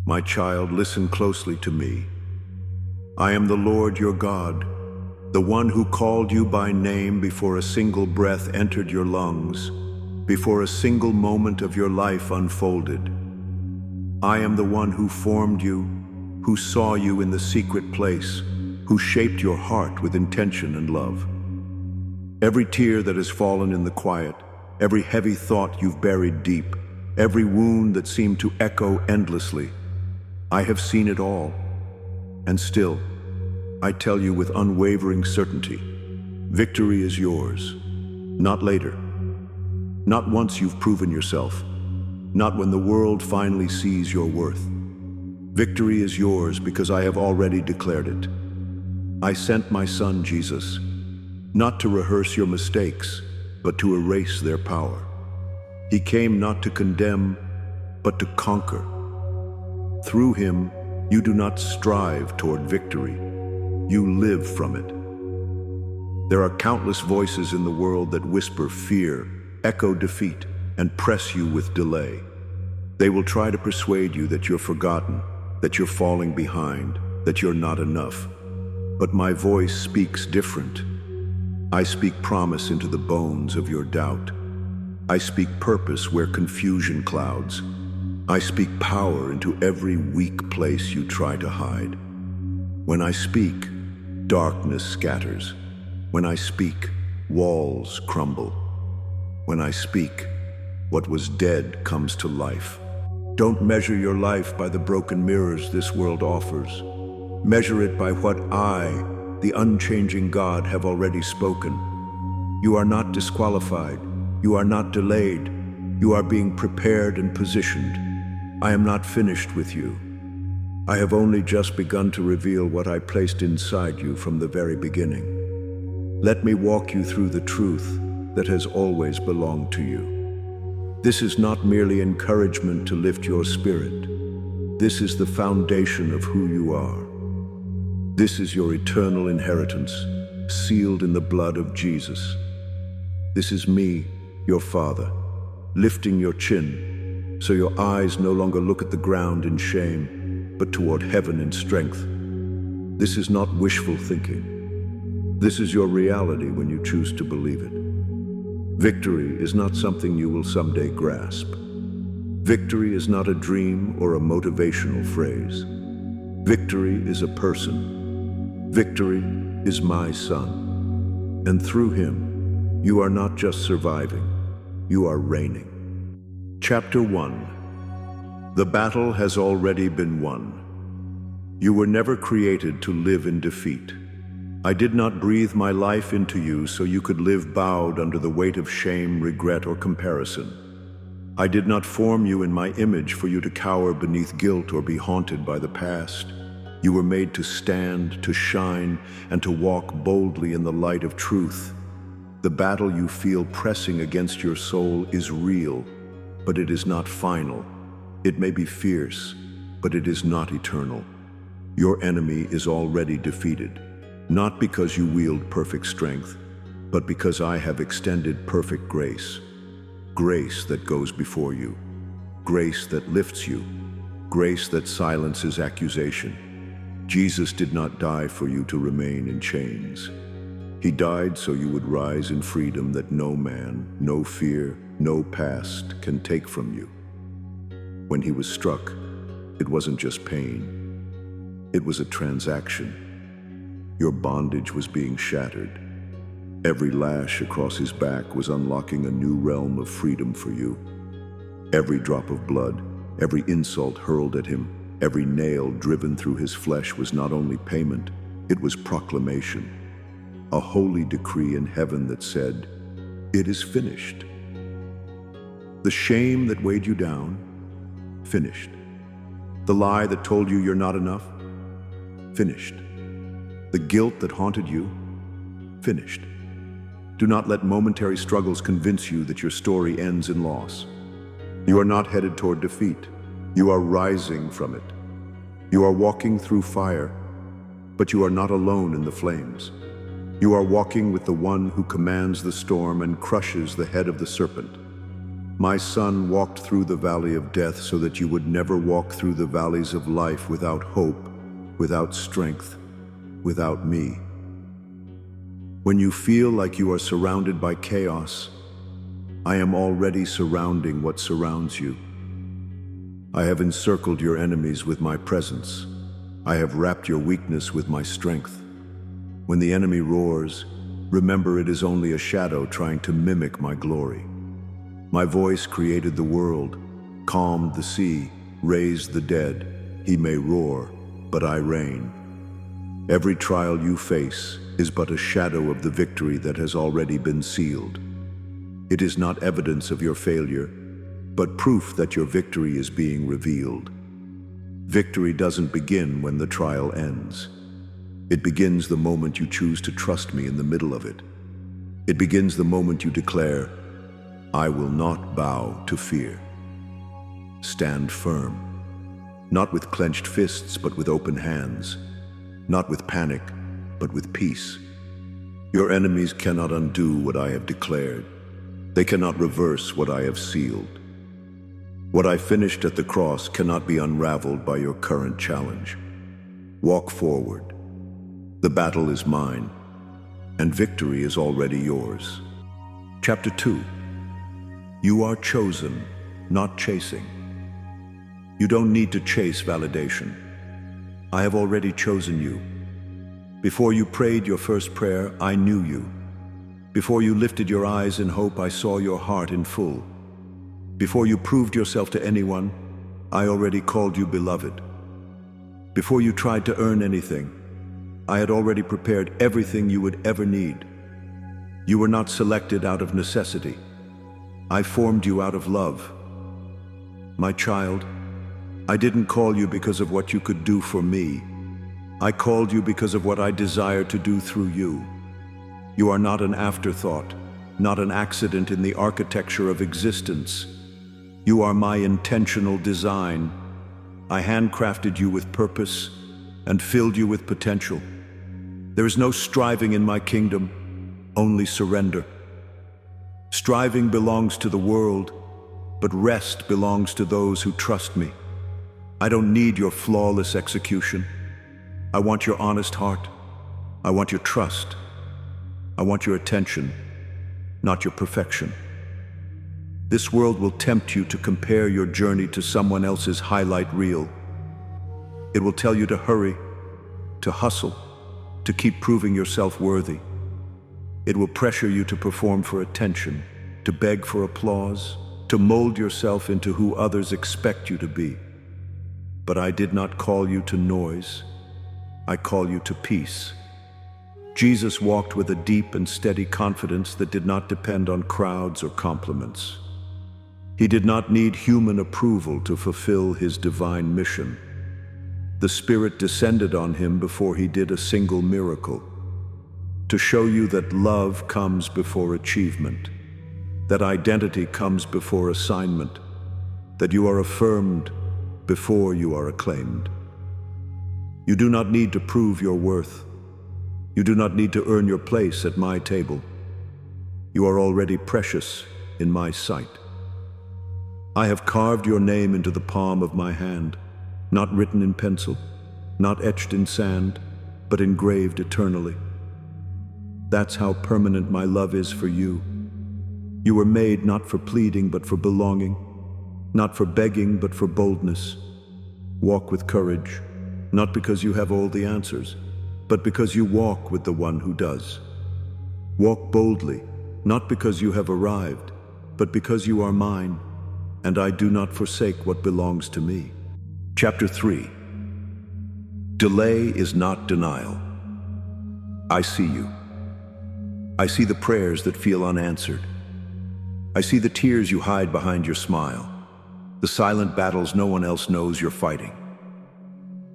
My child, listen closely to me. I am the Lord your God, the one who called you by name before a single breath entered your lungs, before a single moment of your life unfolded. I am the one who formed you, who saw you in the secret place, who shaped your heart with intention and love. Every tear that has fallen in the quiet, every heavy thought you've buried deep, every wound that seemed to echo endlessly, I have seen it all. And still, I tell you with unwavering certainty, victory is yours. Not later. Not once you've proven yourself. Not when the world finally sees your worth. Victory is yours because I have already declared it. I sent my son Jesus, not to rehearse your mistakes, but to erase their power. He came not to condemn, but to conquer. Through him, you do not strive toward victory. You live from it. There are countless voices in the world that whisper fear, echo defeat, and press you with delay. They will try to persuade you that you're forgotten, that you're falling behind, that you're not enough. But my voice speaks different. I speak promise into the bones of your doubt. I speak purpose where confusion clouds. I speak power into every weak place you try to hide. When I speak, darkness scatters. When I speak, walls crumble. When I speak, what was dead comes to life. Don't measure your life by the broken mirrors this world offers. Measure it by what I, the unchanging God, have already spoken. You are not disqualified. You are not delayed. You are being prepared and positioned. I am not finished with you. I have only just begun to reveal what I placed inside you from the very beginning. Let me walk you through the truth that has always belonged to you. This is not merely encouragement to lift your spirit. This is the foundation of who you are. This is your eternal inheritance, sealed in the blood of Jesus. This is me, your Father, lifting your chin, so your eyes no longer look at the ground in shame, but toward heaven in strength. This is not wishful thinking. This is your reality when you choose to believe it. Victory is not something you will someday grasp. Victory is not a dream or a motivational phrase. Victory is a person. Victory is my son. And through him, you are not just surviving, you are reigning. Chapter 1. The battle has already been won. You were never created to live in defeat. I did not breathe my life into you so you could live bowed under the weight of shame, regret, or comparison. I did not form you in my image for you to cower beneath guilt or be haunted by the past. You were made to stand, to shine, and to walk boldly in the light of truth. The battle you feel pressing against your soul is real, but it is not final. It may be fierce, but it is not eternal. Your enemy is already defeated. Not because you wield perfect strength, but because I have extended perfect grace. Grace that goes before you. Grace that lifts you. Grace that silences accusation. Jesus did not die for you to remain in chains. He died so you would rise in freedom that no man, no fear, no past can take from you. When he was struck, it wasn't just pain. It was a transaction. Your bondage was being shattered. Every lash across his back was unlocking a new realm of freedom for you. Every drop of blood, every insult hurled at him, every nail driven through his flesh was not only payment, it was proclamation. A holy decree in heaven that said, "It is finished." The shame that weighed you down, finished. The lie that told you you're not enough, finished. The guilt that haunted you, finished. Do not let momentary struggles convince you that your story ends in loss. You are not headed toward defeat. You are rising from it. You are walking through fire, but you are not alone in the flames. You are walking with the one who commands the storm and crushes the head of the serpent. My son walked through the valley of death so that you would never walk through the valleys of life without hope, without strength, without me. When you feel like you are surrounded by chaos, I am already surrounding what surrounds you. I have encircled your enemies with my presence. I have wrapped your weakness with my strength. When the enemy roars, remember it is only a shadow trying to mimic my glory. My voice created the world, calmed the sea, raised the dead. He may roar, but I reign. Every trial you face is but a shadow of the victory that has already been sealed. It is not evidence of your failure, but proof that your victory is being revealed. Victory doesn't begin when the trial ends. It begins the moment you choose to trust me in the middle of it. It begins the moment you declare, I will not bow to fear. Stand firm, not with clenched fists, but with open hands, not with panic, but with peace. Your enemies cannot undo what I have declared. They cannot reverse what I have sealed. What I finished at the cross cannot be unraveled by your current challenge. Walk forward. The battle is mine, and victory is already yours. Chapter 2. You are chosen, not chasing. You don't need to chase validation. I have already chosen you. Before you prayed your first prayer, I knew you. Before you lifted your eyes in hope, I saw your heart in full. Before you proved yourself to anyone, I already called you beloved. Before you tried to earn anything, I had already prepared everything you would ever need. You were not selected out of necessity. I formed you out of love. My child, I didn't call you because of what you could do for me. I called you because of what I desire to do through you. You are not an afterthought, not an accident in the architecture of existence. You are my intentional design. I handcrafted you with purpose and filled you with potential. There is no striving in my kingdom, only surrender. Striving belongs to the world, but rest belongs to those who trust me. I don't need your flawless execution. I want your honest heart. I want your trust. I want your attention, not your perfection. This world will tempt you to compare your journey to someone else's highlight reel. It will tell you to hurry, to hustle, to keep proving yourself worthy. It will pressure you to perform for attention, to beg for applause, to mold yourself into who others expect you to be. But I did not call you to noise. I call you to peace. Jesus walked with a deep and steady confidence that did not depend on crowds or compliments. He did not need human approval to fulfill his divine mission. The Spirit descended on him before he did a single miracle, to show you that love comes before achievement, that identity comes before assignment, that you are affirmed before you are acclaimed. You do not need to prove your worth. You do not need to earn your place at my table. You are already precious in my sight. I have carved your name into the palm of my hand, not written in pencil, not etched in sand, but engraved eternally. That's how permanent my love is for you. You were made not for pleading, but for belonging, not for begging, but for boldness. Walk with courage, not because you have all the answers, but because you walk with the one who does. Walk boldly, not because you have arrived, but because you are mine, and I do not forsake what belongs to me. Chapter 3. Delay is not denial. I see you. I see the prayers that feel unanswered. I see the tears you hide behind your smile, the silent battles no one else knows you're fighting.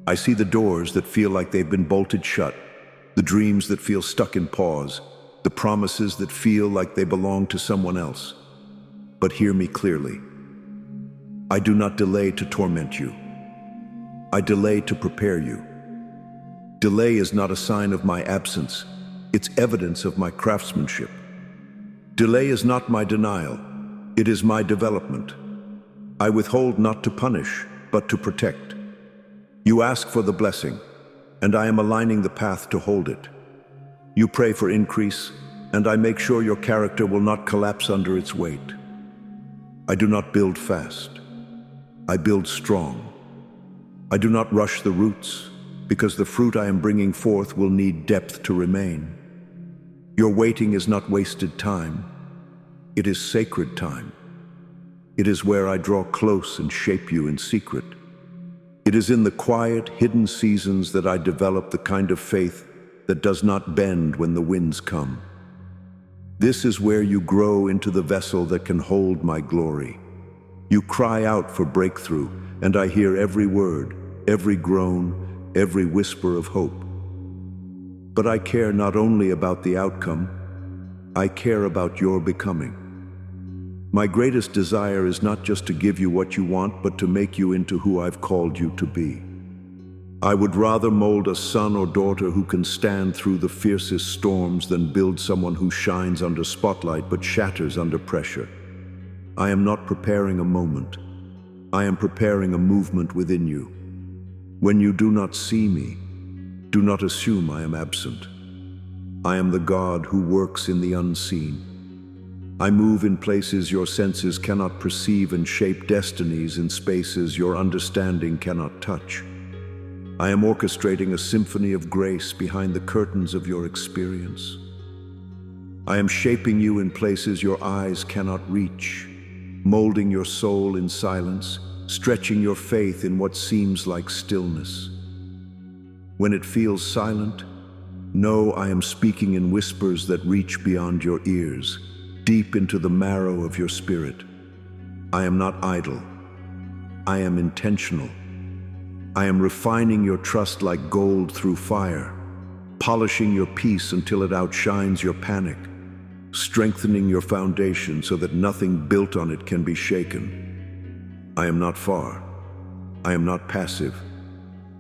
I see the doors that feel like they've been bolted shut, the dreams that feel stuck in pause, the promises that feel like they belong to someone else. But hear me clearly. I do not delay to torment you. I delay to prepare you. Delay is not a sign of my absence. It's evidence of my craftsmanship. Delay is not my denial. It is my development. I withhold not to punish, but to protect. You ask for the blessing, and I am aligning the path to hold it. You pray for increase, and I make sure your character will not collapse under its weight. I do not build fast. I build strong. I do not rush the roots, because the fruit I am bringing forth will need depth to remain. Your waiting is not wasted time. It is sacred time. It is where I draw close and shape you in secret. It is in the quiet, hidden seasons that I develop the kind of faith that does not bend when the winds come. This is where you grow into the vessel that can hold my glory. You cry out for breakthrough, and I hear every word, every groan, every whisper of hope. But I care not only about the outcome, I care about your becoming. My greatest desire is not just to give you what you want, but to make you into who I've called you to be. I would rather mold a son or daughter who can stand through the fiercest storms than build someone who shines under spotlight but shatters under pressure. I am not preparing a moment. I am preparing a movement within you. When you do not see me, do not assume I am absent. I am the God who works in the unseen. I move in places your senses cannot perceive and shape destinies in spaces your understanding cannot touch. I am orchestrating a symphony of grace behind the curtains of your experience. I am shaping you in places your eyes cannot reach, molding your soul in silence, stretching your faith in what seems like stillness. When it feels silent, know I am speaking in whispers that reach beyond your ears, deep into the marrow of your spirit. I am not idle. I am intentional. I am refining your trust like gold through fire, polishing your peace until it outshines your panic, strengthening your foundation so that nothing built on it can be shaken. I am not far. I am not passive.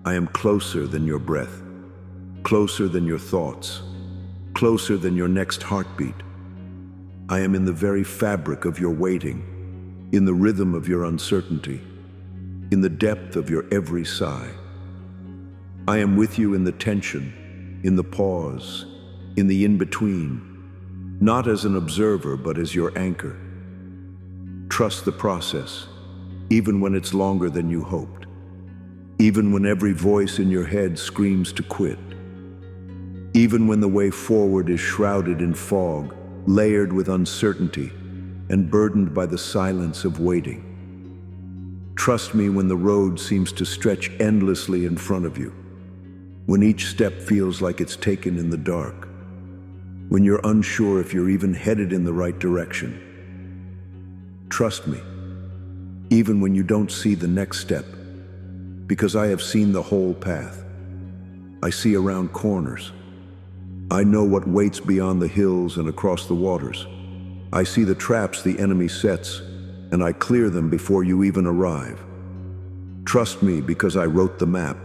I am closer than your breath, closer than your thoughts, closer than your next heartbeat. I am in the very fabric of your waiting, in the rhythm of your uncertainty, in the depth of your every sigh. I am with you in the tension, in the pause, in the in-between, not as an observer, but as your anchor. Trust the process, even when it's longer than you hoped, even when every voice in your head screams to quit, even when the way forward is shrouded in fog, layered with uncertainty, and burdened by the silence of waiting. Trust me when the road seems to stretch endlessly in front of you, when each step feels like it's taken in the dark, when you're unsure if you're even headed in the right direction. Trust me, even when you don't see the next step, because I have seen the whole path. I see around corners. I know what waits beyond the hills and across the waters. I see the traps the enemy sets, and I clear them before you even arrive. Trust me because I wrote the map,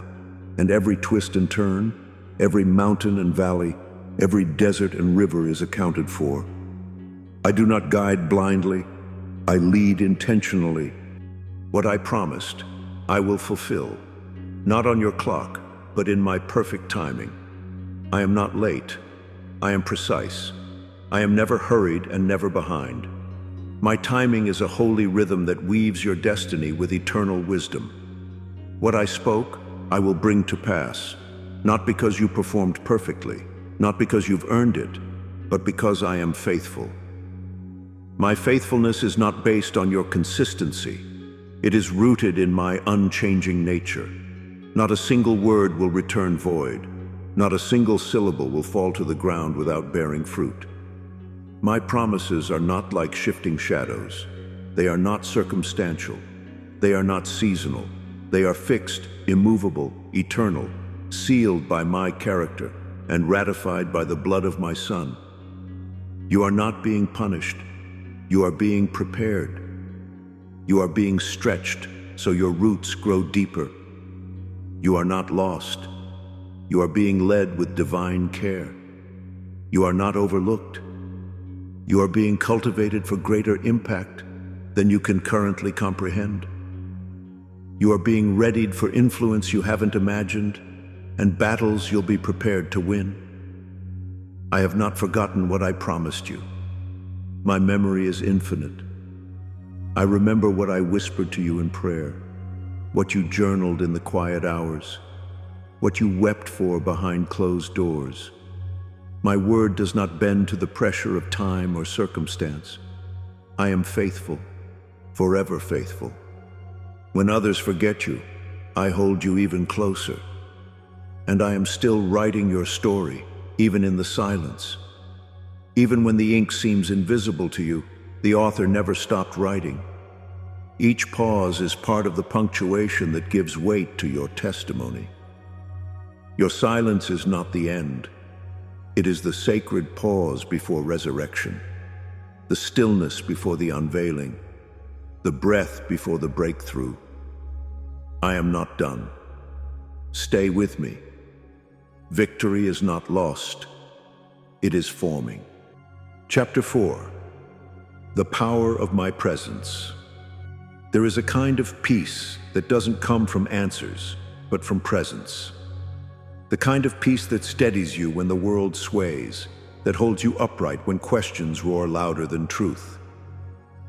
and every twist and turn, every mountain and valley, every desert and river is accounted for. I do not guide blindly. I lead intentionally. What I promised, I will fulfill, not on your clock, but in my perfect timing. I am not late. I am precise. I am never hurried and never behind. My timing is a holy rhythm that weaves your destiny with eternal wisdom. What I spoke, I will bring to pass, not because you performed perfectly, not because you've earned it, but because I am faithful. My faithfulness is not based on your consistency. It is rooted in my unchanging nature. Not a single word will return void. Not a single syllable will fall to the ground without bearing fruit. My promises are not like shifting shadows. They are not circumstantial. They are not seasonal. They are fixed, immovable, eternal, sealed by my character and ratified by the blood of my Son. You are not being punished. You are being prepared. You are being stretched so your roots grow deeper. You are not lost. You are being led with divine care. You are not overlooked. You are being cultivated for greater impact, than you can currently comprehend. You are being readied for influence you haven't imagined and battles you'll be prepared to win. I have not forgotten what I promised you. My memory is infinite. I remember what I whispered to you in prayer, what you journaled in the quiet hours, what you wept for behind closed doors. My word does not bend to the pressure of time or circumstance. I am faithful, forever faithful. When others forget you, I hold you even closer. And I am still writing your story, even in the silence. Even when the ink seems invisible to you, the author never stopped writing. Each pause is part of the punctuation that gives weight to your testimony. Your silence is not the end. It is the sacred pause before resurrection, the stillness before the unveiling, the breath before the breakthrough. I am not done. Stay with me. Victory is not lost. It is forming. Chapter 4. The power of my presence. There is a kind of peace that doesn't come from answers, but from presence. The kind of peace that steadies you when the world sways, that holds you upright when questions roar louder than truth.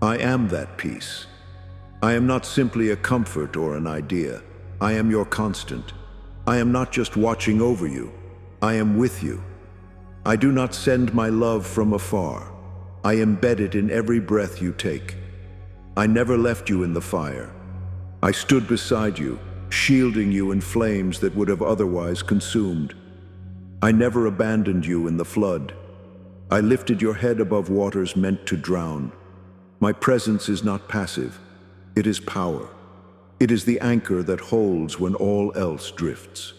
I am that peace. I am not simply a comfort or an idea. I am your constant. I am not just watching over you. I am with you. I do not send my love from afar. I embed it in every breath you take. I never left you in the fire. I stood beside you, shielding you in flames that would have otherwise consumed. I never abandoned you in the flood. I lifted your head above waters meant to drown. My presence is not passive. It is power. It is the anchor that holds when all else drifts.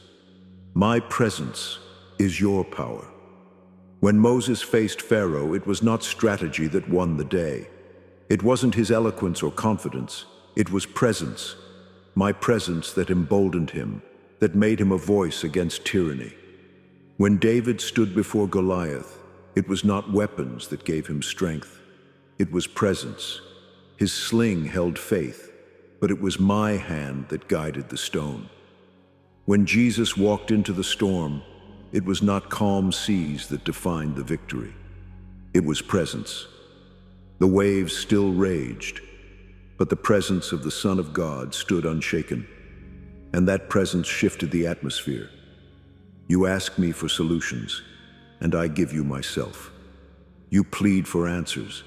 My presence is your power. When Moses faced Pharaoh, it was not strategy that won the day. It wasn't his eloquence or confidence. It was presence. My presence that emboldened him, that made him a voice against tyranny. When David stood before Goliath, it was not weapons that gave him strength. It was presence. His sling held faith, but it was my hand that guided the stone. When Jesus walked into the storm, it was not calm seas that defined the victory. It was presence. The waves still raged, but the presence of the Son of God stood unshaken, and that presence shifted the atmosphere. You ask me for solutions, and I give you myself. You plead for answers,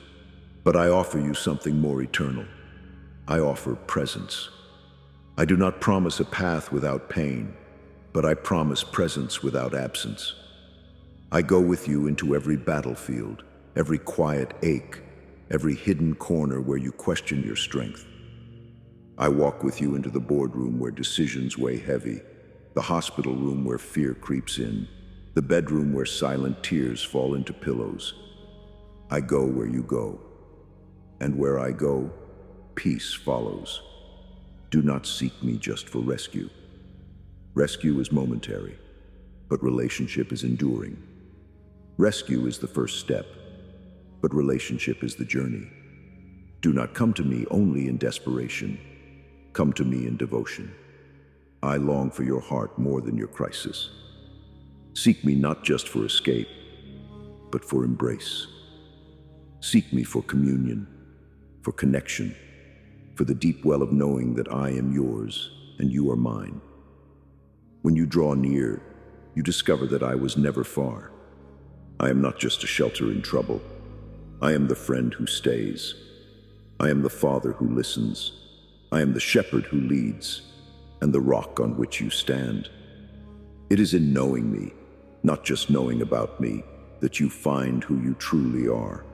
but I offer you something more eternal. I offer presence. I do not promise a path without pain, but I promise presence without absence. I go with you into every battlefield, every quiet ache, every hidden corner where you question your strength. I walk with you into the boardroom where decisions weigh heavy, the hospital room where fear creeps in, the bedroom where silent tears fall into pillows. I go where you go, and where I go, peace follows. Do not seek me just for rescue. Rescue is momentary, but relationship is enduring. Rescue is the first step, but relationship is the journey. Do not come to me only in desperation. Come to me in devotion. I long for your heart more than your crisis. Seek me not just for escape, but for embrace. Seek me for communion, for connection, for the deep well of knowing that I am yours and you are mine. When you draw near, you discover that I was never far. I am not just a shelter in trouble. I am the friend who stays. I am the father who listens. I am the shepherd who leads, and the rock on which you stand. It is in knowing me, not just knowing about me, that you find who you truly are.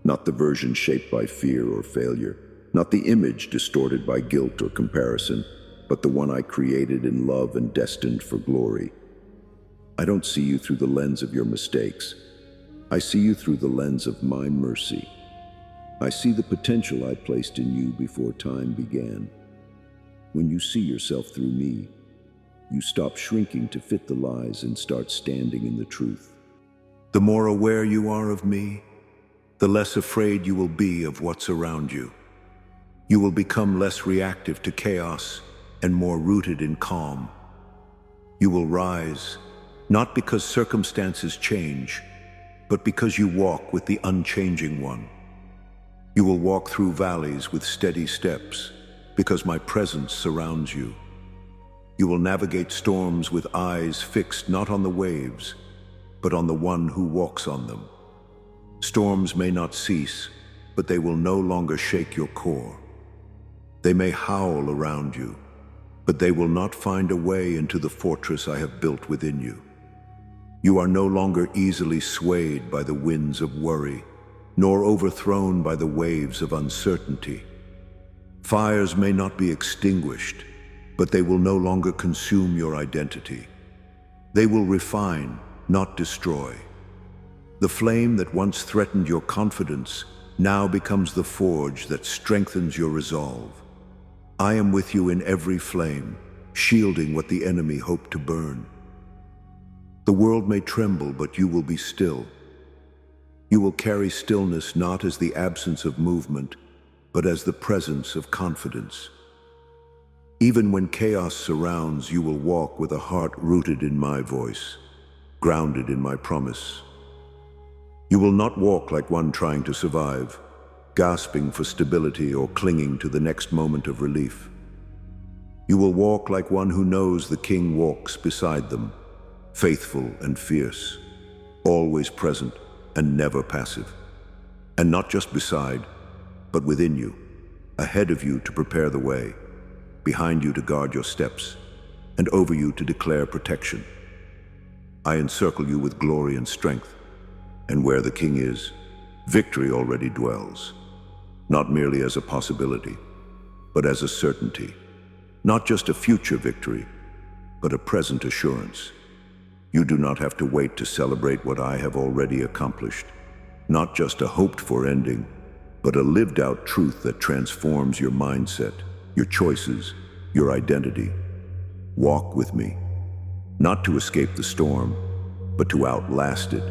Not the version shaped by fear or failure, not the image distorted by guilt or comparison, but the one I created in love and destined for glory. I don't see you through the lens of your mistakes. I see you through the lens of my mercy. I see the potential I placed in you before time began. When you see yourself through me, you stop shrinking to fit the lies and start standing in the truth. The more aware you are of me, the less afraid you will be of what's around you. You will become less reactive to chaos and more rooted in calm. You will rise, not because circumstances change, but because you walk with the unchanging one. You will walk through valleys with steady steps, because my presence surrounds you. You will navigate storms with eyes fixed not on the waves, but on the one who walks on them. Storms may not cease, but they will no longer shake your core. They may howl around you, but they will not find a way into the fortress I have built within you. You are no longer easily swayed by the winds of worry, nor overthrown by the waves of uncertainty. Fires may not be extinguished, but they will no longer consume your identity. They will refine, not destroy. The flame that once threatened your confidence now becomes the forge that strengthens your resolve. I am with you in every flame, shielding what the enemy hoped to burn. The world may tremble, but you will be still. You will carry stillness not as the absence of movement, but as the presence of confidence. Even when chaos surrounds, you will walk with a heart rooted in my voice, grounded in my promise. You will not walk like one trying to survive, gasping for stability or clinging to the next moment of relief. You will walk like one who knows the king walks beside them, faithful and fierce, always present and never passive. And not just beside, but within you, ahead of you to prepare the way, behind you to guard your steps, and over you to declare protection. I encircle you with glory and strength, and where the king is, victory already dwells, not merely as a possibility, but as a certainty. Not just a future victory, but a present assurance. You do not have to wait to celebrate what I have already accomplished. Not just a hoped-for ending, but a lived-out truth that transforms your mindset, your choices, your identity. Walk with me, not to escape the storm, but to outlast it,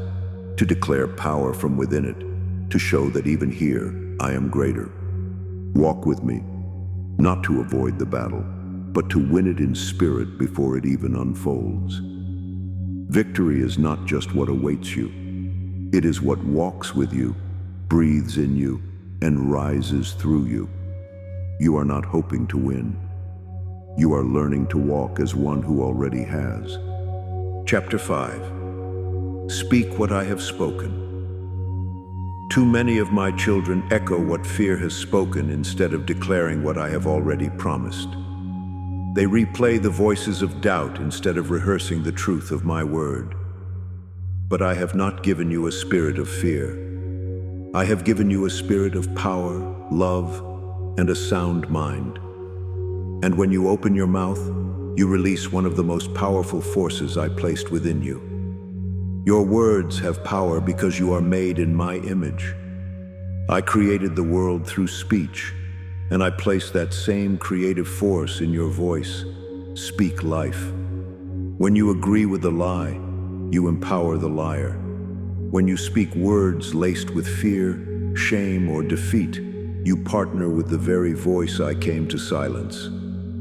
to declare power from within it, to show that even here I am greater. Walk with me, not to avoid the battle, but to win it in spirit before it even unfolds. Victory is not just what awaits you. It is what walks with you, breathes in you, and rises through you. You are not hoping to win. You are learning to walk as one who already has. Chapter 5. Speak what I have spoken. Too many of my children echo what fear has spoken instead of declaring what I have already promised. They replay the voices of doubt instead of rehearsing the truth of my word. But I have not given you a spirit of fear. I have given you a spirit of power, love, and a sound mind. And when you open your mouth, you release one of the most powerful forces I placed within you. Your words have power because you are made in my image. I created the world through speech, and I place that same creative force in your voice. Speak life. When you agree with the lie, you empower the liar. When you speak words laced with fear, shame, or defeat, you partner with the very voice I came to silence.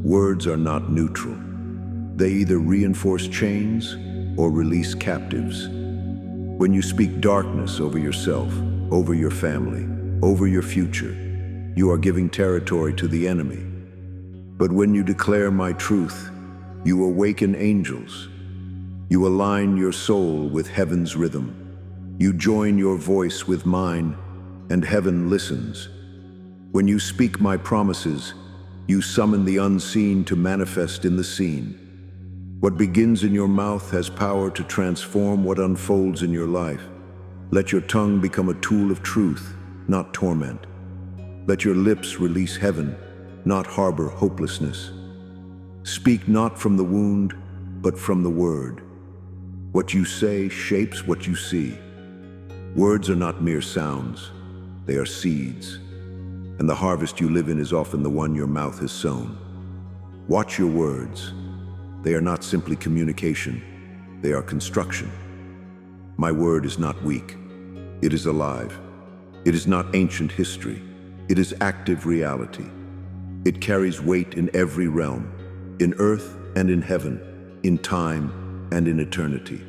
Words are not neutral. They either reinforce chains or release captives. When you speak darkness over yourself, over your family, over your future, you are giving territory to the enemy. But when you declare my truth, you awaken angels. You align your soul with heaven's rhythm. You join your voice with mine, and heaven listens. When you speak my promises, you summon the unseen to manifest in the seen. What begins in your mouth has power to transform what unfolds in your life. Let your tongue become a tool of truth, not torment. Let your lips release heaven, not harbor hopelessness. Speak not from the wound, but from the word. What you say shapes what you see. Words are not mere sounds, they are seeds. And the harvest you live in is often the one your mouth has sown. Watch your words. They are not simply communication, they are construction. My word is not weak, it is alive. It is not ancient history, it is active reality. It carries weight in every realm, in earth and in heaven, in time and in eternity.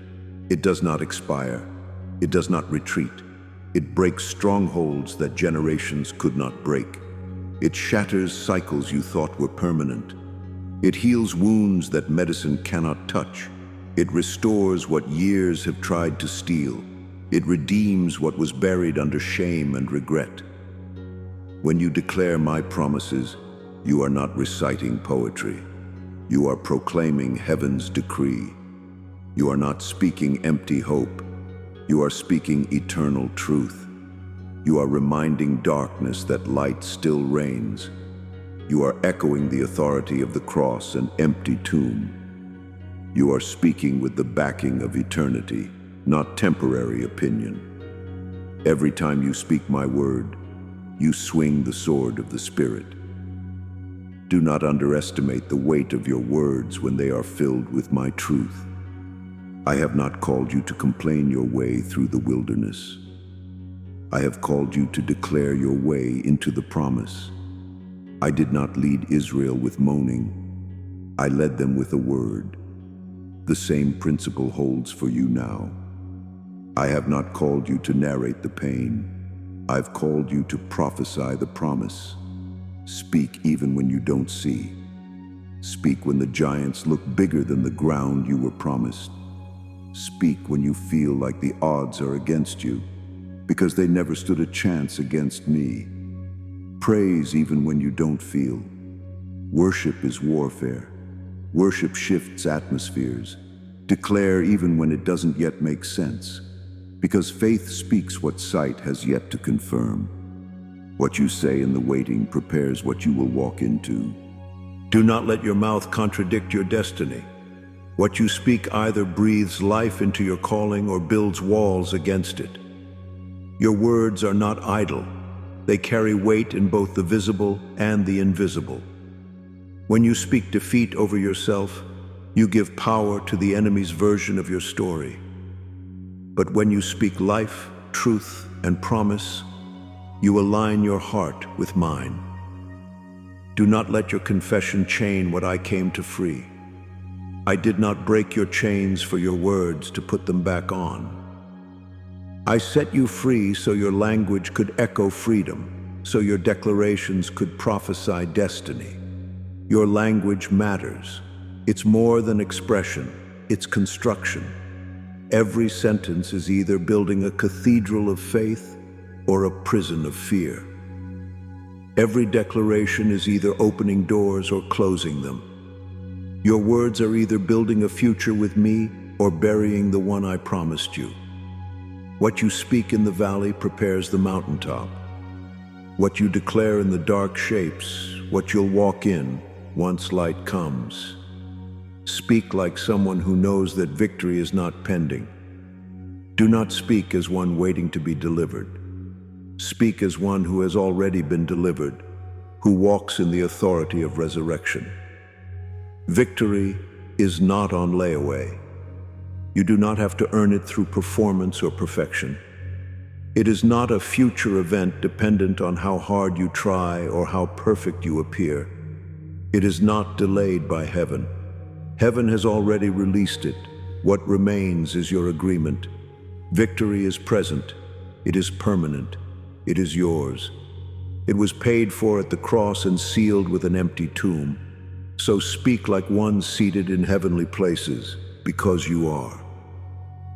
It does not expire. It does not retreat. It breaks strongholds that generations could not break. It shatters cycles you thought were permanent. It heals wounds that medicine cannot touch. It restores what years have tried to steal. It redeems what was buried under shame and regret. When you declare my promises, you are not reciting poetry. You are proclaiming heaven's decree. You are not speaking empty hope. You are speaking eternal truth. You are reminding darkness that light still reigns. You are echoing the authority of the cross and empty tomb. You are speaking with the backing of eternity, not temporary opinion. Every time you speak my word, you swing the sword of the Spirit. Do not underestimate the weight of your words when they are filled with my truth. I have not called you to complain your way through the wilderness. I have called you to declare your way into the promise. I did not lead Israel with moaning. I led them with a word. The same principle holds for you now. I have not called you to narrate the pain. I've called you to prophesy the promise. Speak even when you don't see. Speak when the giants look bigger than the ground you were promised. Speak when you feel like the odds are against you, because they never stood a chance against me. Praise even when you don't feel. Worship is warfare. Worship shifts atmospheres. Declare even when it doesn't yet make sense, because faith speaks what sight has yet to confirm. What you say in the waiting prepares what you will walk into. Do not let your mouth contradict your destiny. What you speak either breathes life into your calling or builds walls against it. Your words are not idle. They carry weight in both the visible and the invisible. When you speak defeat over yourself, you give power to the enemy's version of your story. But when you speak life, truth, and promise, you align your heart with mine. Do not let your confession chain what I came to free. I did not break your chains for your words to put them back on. I set you free so your language could echo freedom, so your declarations could prophesy destiny. Your language matters. It's more than expression, it's construction. Every sentence is either building a cathedral of faith or a prison of fear. Every declaration is either opening doors or closing them. Your words are either building a future with me or burying the one I promised you. What you speak in the valley prepares the mountaintop. What you declare in the dark shapes what you'll walk in once light comes. Speak like someone who knows that victory is not pending. Do not speak as one waiting to be delivered. Speak as one who has already been delivered, who walks in the authority of resurrection. Victory is not on layaway. You do not have to earn it through performance or perfection. It is not a future event dependent on how hard you try or how perfect you appear. It is not delayed by heaven. Heaven has already released it. What remains is your agreement. Victory is present. It is permanent. It is yours. It was paid for at the cross and sealed with an empty tomb. So speak like one seated in heavenly places, because you are.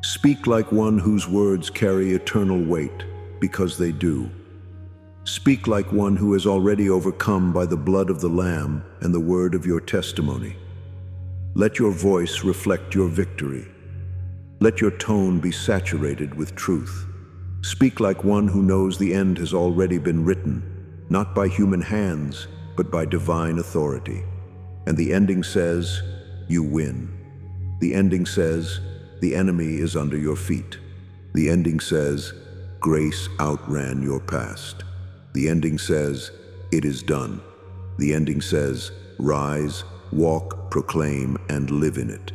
Speak like one whose words carry eternal weight, because they do. Speak like one who is already overcome by the blood of the Lamb and the word of your testimony. Let your voice reflect your victory. Let your tone be saturated with truth. Speak like one who knows the end has already been written, not by human hands, but by divine authority. And the ending says, you win. The ending says, the enemy is under your feet. The ending says, grace outran your past. The ending says, it is done. The ending says, rise, walk, proclaim, and live in it.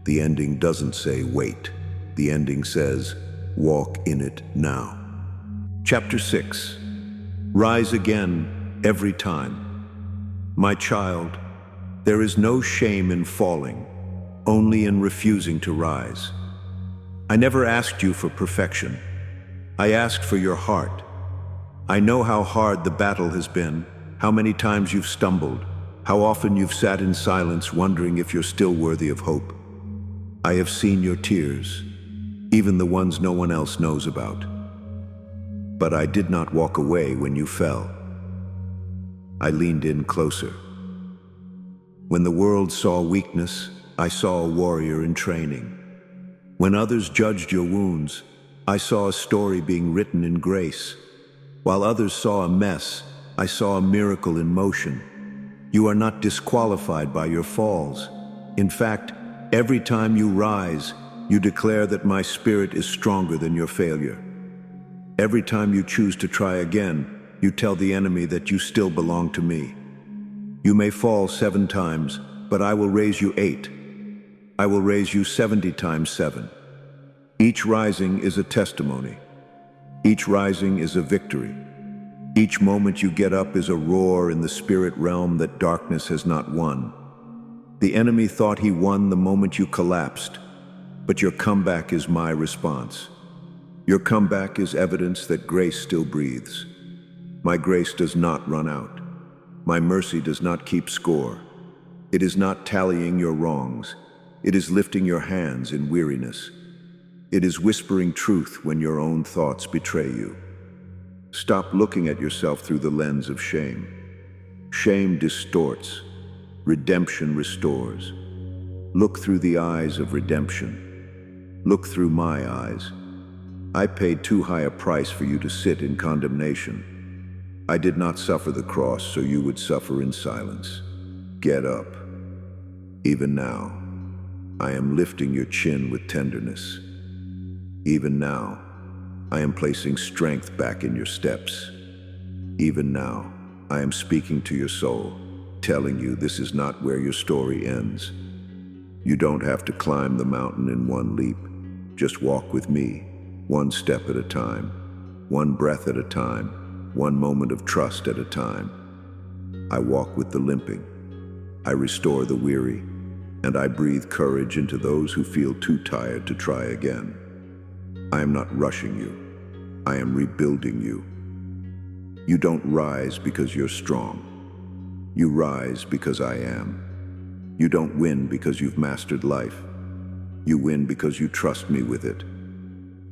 The ending doesn't say wait. The ending says, walk in it now. Chapter 6. Rise again every time. My child, there is no shame in falling, only in refusing to rise. I never asked you for perfection. I asked for your heart. I know how hard the battle has been, how many times you've stumbled, how often you've sat in silence wondering if you're still worthy of hope. I have seen your tears, even the ones no one else knows about. But I did not walk away when you fell. I leaned in closer. When the world saw weakness, I saw a warrior in training. When others judged your wounds, I saw a story being written in grace. While others saw a mess, I saw a miracle in motion. You are not disqualified by your falls. In fact, every time you rise, you declare that my spirit is stronger than your failure. Every time you choose to try again, you tell the enemy that you still belong to me. You may fall 7 times, but I will raise you 8. I will raise you 70 times 7. Each rising is a testimony. Each rising is a victory. Each moment you get up is a roar in the spirit realm that darkness has not won. The enemy thought he won the moment you collapsed, but your comeback is my response. Your comeback is evidence that grace still breathes. My grace does not run out. My mercy does not keep score. It is not tallying your wrongs. It is lifting your hands in weariness. It is whispering truth when your own thoughts betray you. Stop looking at yourself through the lens of shame. Shame distorts. Redemption restores. Look through the eyes of redemption. Look through my eyes. I paid too high a price for you to sit in condemnation. I did not suffer the cross so you would suffer in silence. Get up. Even now, I am lifting your chin with tenderness. Even now, I am placing strength back in your steps. Even now, I am speaking to your soul, telling you this is not where your story ends. You don't have to climb the mountain in one leap. Just walk with me, one step at a time, one breath at a time, one moment of trust at a time. I walk with the limping. I restore the weary, and I breathe courage into those who feel too tired to try again. I am not rushing you. I am rebuilding you. You don't rise because you're strong. You rise because I am. You don't win because you've mastered life. You win because you trust me with it.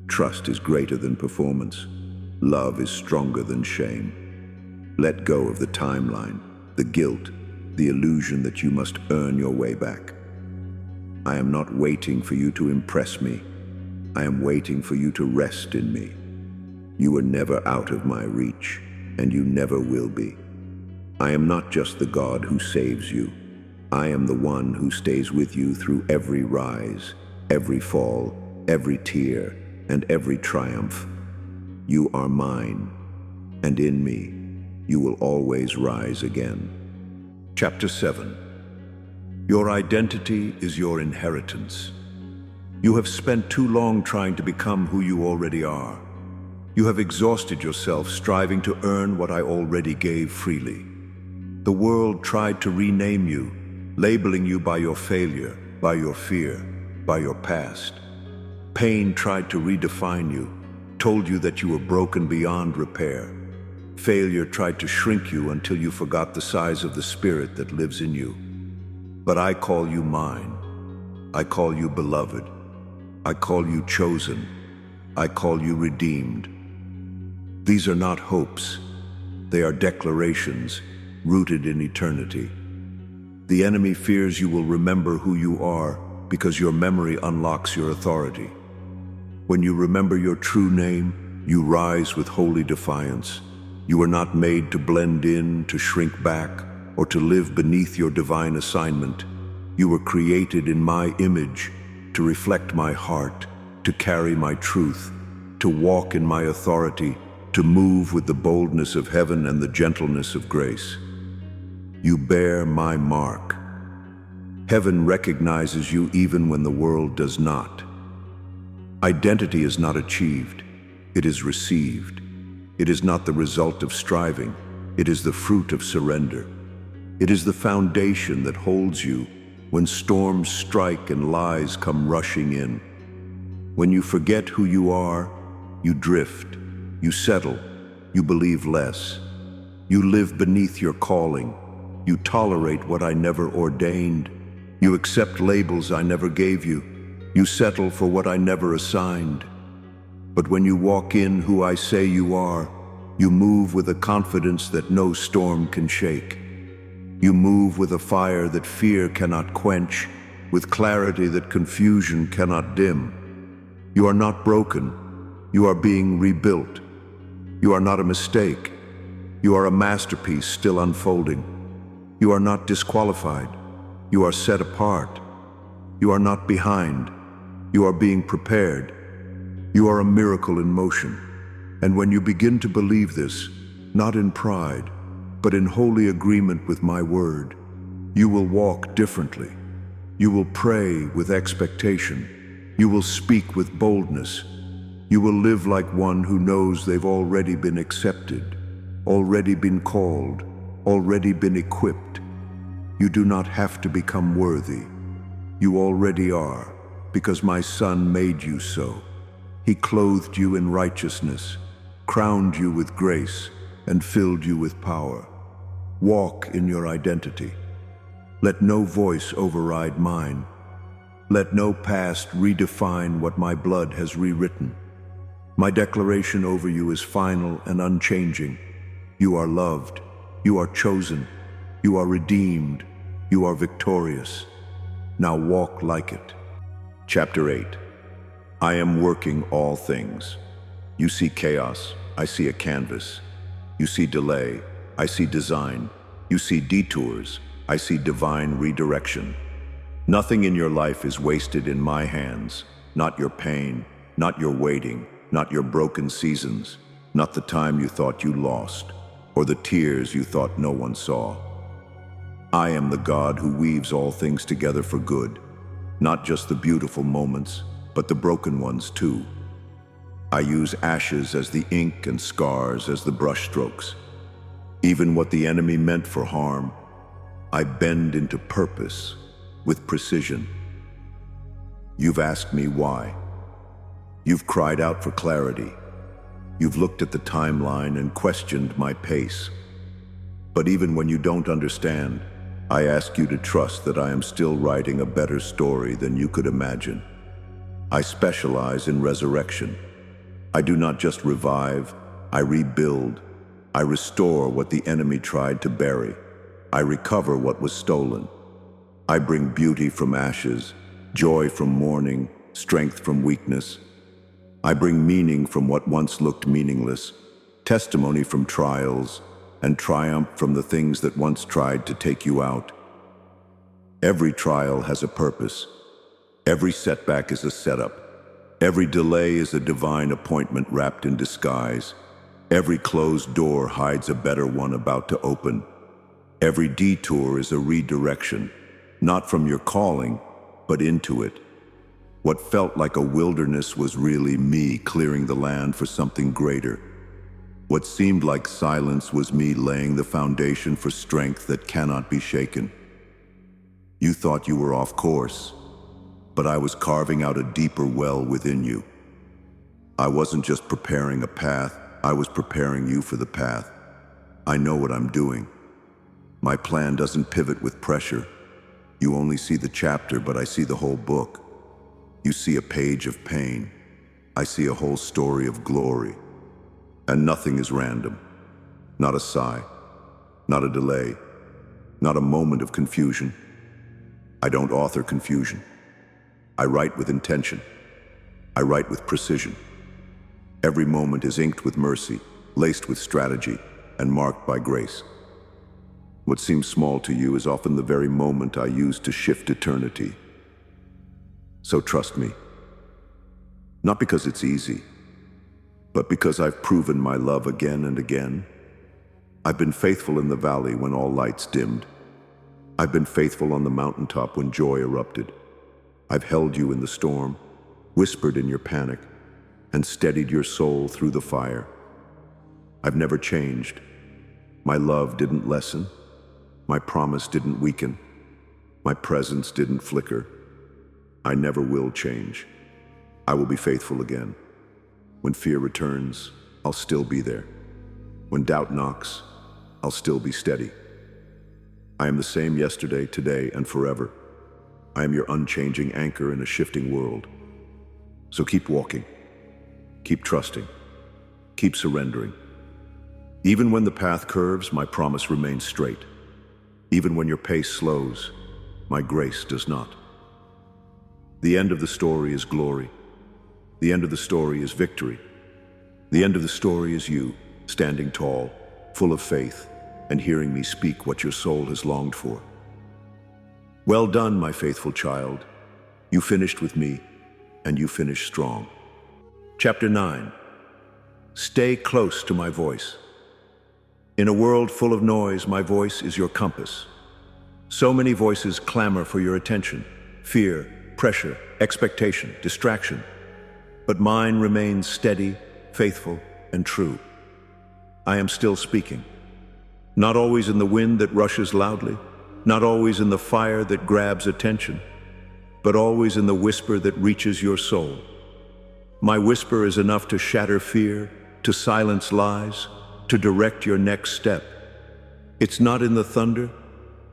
Trust is greater than performance. Love is stronger than shame. Let go of the timeline, the guilt, the illusion that you must earn your way back. I am not waiting for you to impress me. I am waiting for you to rest in me. You were never out of my reach, and you never will be. I am not just the God who saves you. I am the one who stays with you through every rise, every fall, every tear, and every triumph. You are mine, and in me, you will always rise again. Chapter 7. Your identity is your inheritance. You have spent too long trying to become who you already are. You have exhausted yourself striving to earn what I already gave freely. The world tried to rename you, labeling you by your failure, by your fear, by your past. Pain tried to redefine you, told you that you were broken beyond repair. Failure tried to shrink you until you forgot the size of the spirit that lives in you. But I call you mine. I call you beloved. I call you chosen. I call you redeemed. These are not hopes. They are declarations rooted in eternity. The enemy fears you will remember who you are because your memory unlocks your authority. When you remember your true name, you rise with holy defiance. You are not made to blend in, to shrink back, or to live beneath your divine assignment. You were created in my image, to reflect my heart, to carry my truth, to walk in my authority, to move with the boldness of heaven and the gentleness of grace. You bear my mark. Heaven recognizes you even when the world does not. Identity is not achieved, it is received. It is not the result of striving, it is the fruit of surrender. It is the foundation that holds you when storms strike and lies come rushing in. When you forget who you are, you drift, you settle, you believe less. You live beneath your calling. You tolerate what I never ordained. You accept labels I never gave you. You settle for what I never assigned. But when you walk in who I say you are, you move with a confidence that no storm can shake. You move with a fire that fear cannot quench, with clarity that confusion cannot dim. You are not broken. You are being rebuilt. You are not a mistake. You are a masterpiece still unfolding. You are not disqualified. You are set apart. You are not behind. You are being prepared. You are a miracle in motion. And when you begin to believe this, not in pride, but in holy agreement with my word, you will walk differently. You will pray with expectation. You will speak with boldness. You will live like one who knows they've already been accepted, already been called, already been equipped. You do not have to become worthy. You already are, because my Son made you so. He clothed you in righteousness, crowned you with grace, and filled you with power. Walk in your identity. Let no voice override mine. Let no past redefine what my blood has rewritten. My declaration over you is final and unchanging. You are loved. You are chosen. You are redeemed. You are victorious. Now walk like it. Chapter 8. I am working all things. You see chaos. I see a canvas. You see delay. I see design. You see detours. I see divine redirection. Nothing in your life is wasted in my hands. Not your pain, not your waiting, not your broken seasons, not the time you thought you lost, or the tears you thought no one saw. I am the God who weaves all things together for good, not just the beautiful moments, but the broken ones too. I use ashes as the ink and scars as the brushstrokes. Even what the enemy meant for harm, I bend into purpose with precision. You've asked me why. You've cried out for clarity. You've looked at the timeline and questioned my pace. But even when you don't understand, I ask you to trust that I am still writing a better story than you could imagine. I specialize in resurrection. I do not just revive, I rebuild. I restore what the enemy tried to bury. I recover what was stolen. I bring beauty from ashes, joy from mourning, strength from weakness. I bring meaning from what once looked meaningless, testimony from trials, and triumph from the things that once tried to take you out. Every trial has a purpose. Every setback is a setup. Every delay is a divine appointment wrapped in disguise. Every closed door hides a better one about to open. Every detour is a redirection, not from your calling, but into it. What felt like a wilderness was really me clearing the land for something greater. What seemed like silence was me laying the foundation for strength that cannot be shaken. You thought you were off course, but I was carving out a deeper well within you. I wasn't just preparing a path, I was preparing you for the path. I know what I'm doing. My plan doesn't pivot with pressure. You only see the chapter, but I see the whole book. You see a page of pain. I see a whole story of glory. And nothing is random. Not a sigh, not a delay, not a moment of confusion. I don't author confusion. I write with intention. I write with precision. Every moment is inked with mercy, laced with strategy, and marked by grace. What seems small to you is often the very moment I use to shift eternity. So trust me. Not because it's easy, but because I've proven my love again and again. I've been faithful in the valley when all lights dimmed. I've been faithful on the mountaintop when joy erupted. I've held you in the storm, whispered in your panic, and steadied your soul through the fire. I've never changed. My love didn't lessen. My promise didn't weaken. My presence didn't flicker. I never will change. I will be faithful again. When fear returns, I'll still be there. When doubt knocks, I'll still be steady. I am the same yesterday, today, and forever. I am your unchanging anchor in a shifting world. So keep walking, keep trusting, keep surrendering. Even when the path curves, my promise remains straight. Even when your pace slows, my grace does not. The end of the story is glory. The end of the story is victory. The end of the story is you, standing tall, full of faith, and hearing me speak what your soul has longed for. Well done, my faithful child. You finished with me, and you finished strong. Chapter 9. Stay close to my voice. In a world full of noise, my voice is your compass. So many voices clamor for your attention: fear, pressure, expectation, distraction. But mine remains steady, faithful, and true. I am still speaking. Not always in the wind that rushes loudly, not always in the fire that grabs attention, but always in the whisper that reaches your soul. My whisper is enough to shatter fear, to silence lies, to direct your next step. It's not in the thunder,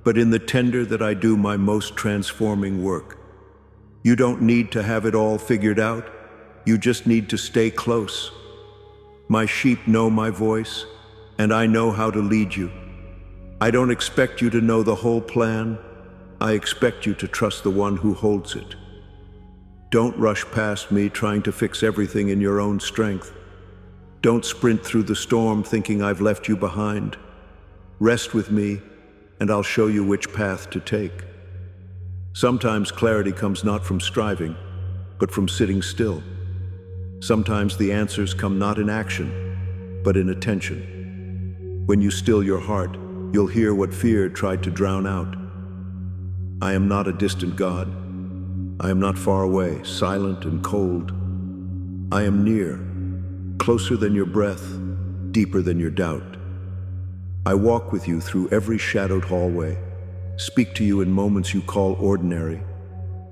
but in the tender that I do my most transforming work. You don't need to have it all figured out. You just need to stay close. My sheep know my voice, and I know how to lead you. I don't expect you to know the whole plan. I expect you to trust the one who holds it. Don't rush past me trying to fix everything in your own strength. Don't sprint through the storm thinking I've left you behind. Rest with me, and I'll show you which path to take. Sometimes clarity comes not from striving, but from sitting still. Sometimes the answers come not in action, but in attention. When you still your heart, you'll hear what fear tried to drown out. I am not a distant God. I am not far away, silent and cold. I am near, closer than your breath, deeper than your doubt. I walk with you through every shadowed hallway, speak to you in moments you call ordinary,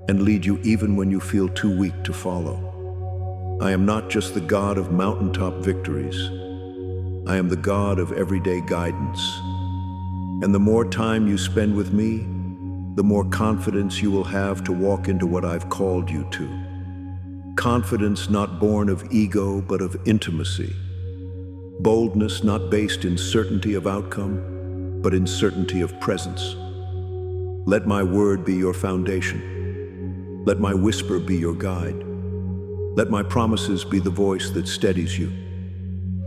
and lead you even when you feel too weak to follow. I am not just the God of mountaintop victories. I am the God of everyday guidance. And the more time you spend with me, the more confidence you will have to walk into what I've called you to. Confidence not born of ego, but of intimacy. Boldness not based in certainty of outcome, but in certainty of presence. Let my word be your foundation. Let my whisper be your guide. Let my promises be the voice that steadies you.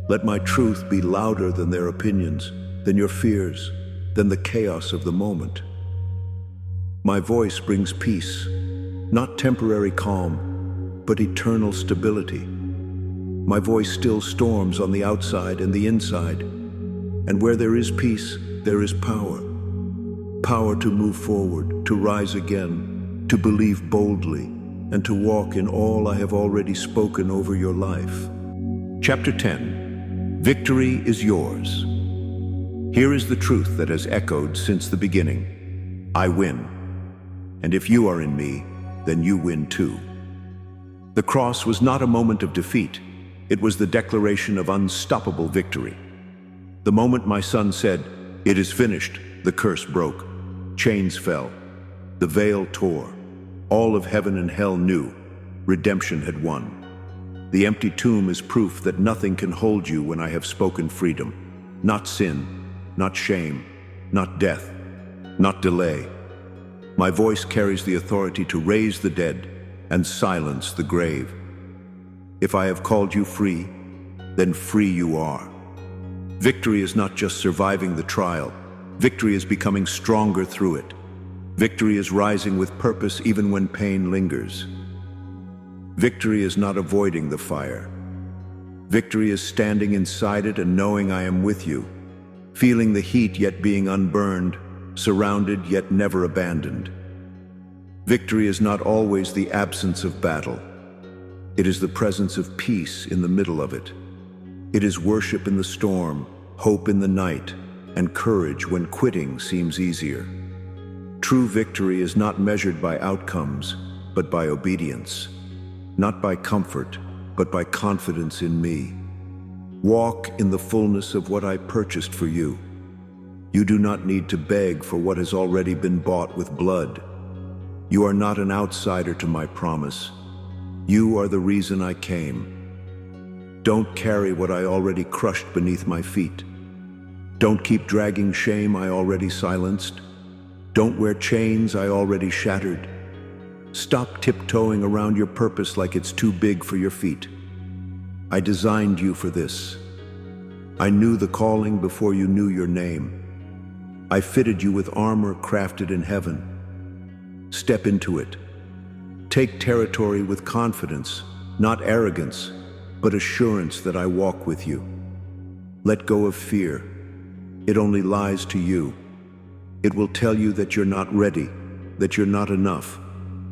Let my truth be louder than their opinions, than your fears, than the chaos of the moment. My voice brings peace, not temporary calm, but eternal stability. My voice still storms on the outside and the inside, and where there is peace, there is power. Power to move forward, to rise again, to believe boldly, and to walk in all I have already spoken over your life. Chapter 10. Victory is yours. Here is the truth that has echoed since the beginning. I win. And if you are in me, then you win too. The cross was not a moment of defeat. It was the declaration of unstoppable victory. The moment my son said, "It is finished," the curse broke. Chains fell. The veil tore. All of heaven and hell knew redemption had won. The empty tomb is proof that nothing can hold you when I have spoken freedom. Not sin, not shame, not death, not delay. My voice carries the authority to raise the dead and silence the grave. If I have called you free, then free you are. Victory is not just surviving the trial. Victory is becoming stronger through it. Victory is rising with purpose even when pain lingers. Victory is not avoiding the fire. Victory is standing inside it and knowing I am with you, feeling the heat yet being unburned, surrounded yet never abandoned. Victory is not always the absence of battle. It is the presence of peace in the middle of it. It is worship in the storm, hope in the night, and courage when quitting seems easier. True victory is not measured by outcomes, but by obedience. Not by comfort, but by confidence in me. Walk in the fullness of what I purchased for you. You do not need to beg for what has already been bought with blood. You are not an outsider to my promise. You are the reason I came. Don't carry what I already crushed beneath my feet. Don't keep dragging shame I already silenced. Don't wear chains I already shattered. Stop tiptoeing around your purpose like it's too big for your feet. I designed you for this. I knew the calling before you knew your name. I fitted you with armor crafted in heaven. Step into it. Take territory with confidence, not arrogance, but assurance that I walk with you. Let go of fear. It only lies to you. It will tell you that you're not ready, that you're not enough,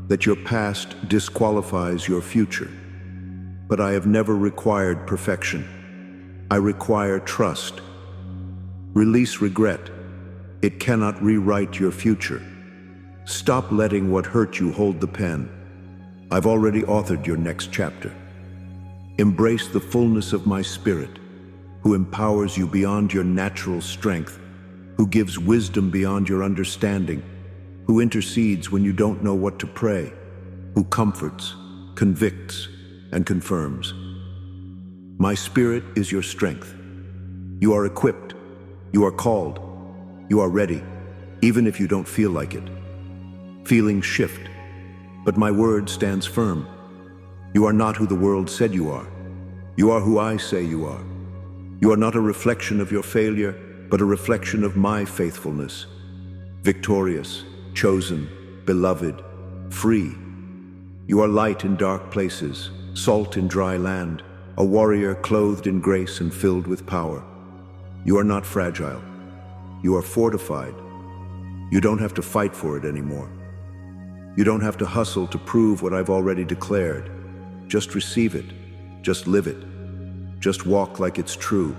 that your past disqualifies your future. But I have never required perfection. I require trust. Release regret. It cannot rewrite your future. Stop letting what hurt you hold the pen. I've already authored your next chapter. Embrace the fullness of my Spirit, who empowers you beyond your natural strength, who gives wisdom beyond your understanding, who intercedes when you don't know what to pray, who comforts, convicts, and confirms. My Spirit is your strength. You are equipped. You are called. You are ready, even if you don't feel like it. Feelings shift, but my word stands firm. You are not who the world said you are. You are who I say you are. You are not a reflection of your failure, but a reflection of my faithfulness. Victorious, chosen, beloved, free. You are light in dark places, salt in dry land, a warrior clothed in grace and filled with power. You are not fragile. You are fortified. You don't have to fight for it anymore. You don't have to hustle to prove what I've already declared. Just receive it. Just live it. Just walk like it's true.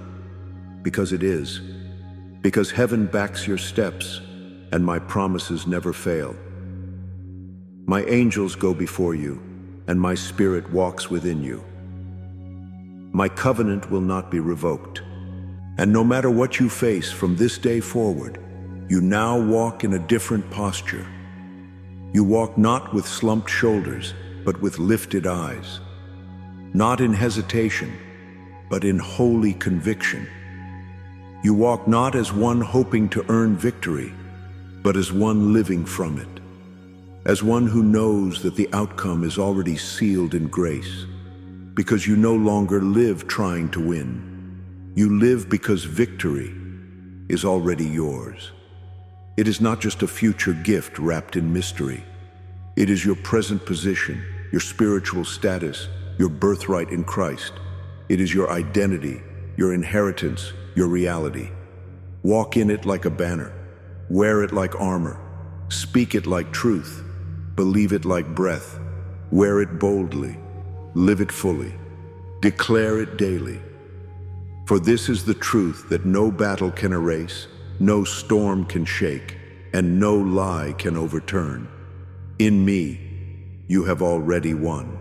Because it is. Because heaven backs your steps, and my promises never fail. My angels go before you, and my Spirit walks within you. My covenant will not be revoked. And no matter what you face from this day forward, you now walk in a different posture. You walk not with slumped shoulders, but with lifted eyes. Not in hesitation, but in holy conviction. You walk not as one hoping to earn victory, but as one living from it. As one who knows that the outcome is already sealed in grace, because you no longer live trying to win. You live because victory is already yours. It is not just a future gift wrapped in mystery. It is your present position, your spiritual status, your birthright in Christ. It is your identity, your inheritance, your reality. Walk in it like a banner. Wear it like armor. Speak it like truth. Believe it like breath. Wear it boldly. Live it fully. Declare it daily. For this is the truth that no battle can erase, no storm can shake, and no lie can overturn. In me, you have already won.